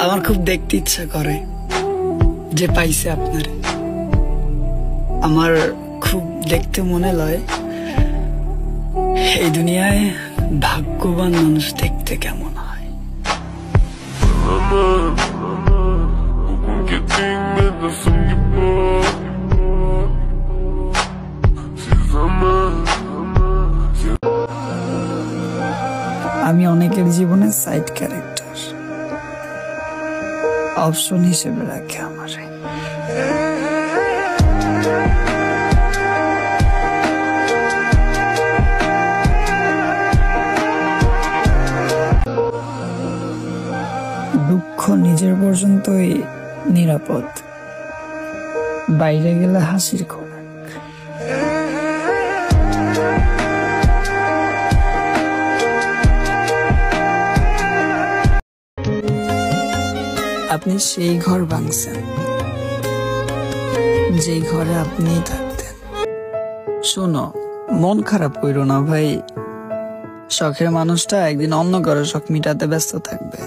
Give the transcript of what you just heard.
আমার খুব দেখতে ইচ্ছা করে যে পাইছে আপনারে। আমার খুব দেখতে মনে লয় এই দুনিয়ায় ভাগ্যবান মানুষ দেখতে কেমন হয়। আমি অনেকের জীবনে সাইড ক্যারেক্টার, অপশন হিসেবে রাখে আমারে। দুঃখ নিজের পর্যন্তই নিরাপদ, বাইরে গেলে হাসির খোরাক। আপনি সেই ঘর ভাঙছেন যে ঘরে আপনি থাকতেন। শোনো, মন খারাপ কইরো না ভাই, শখের মানুষটা একদিন অন্য কারো শখ মিটাতে ব্যস্ত থাকবে।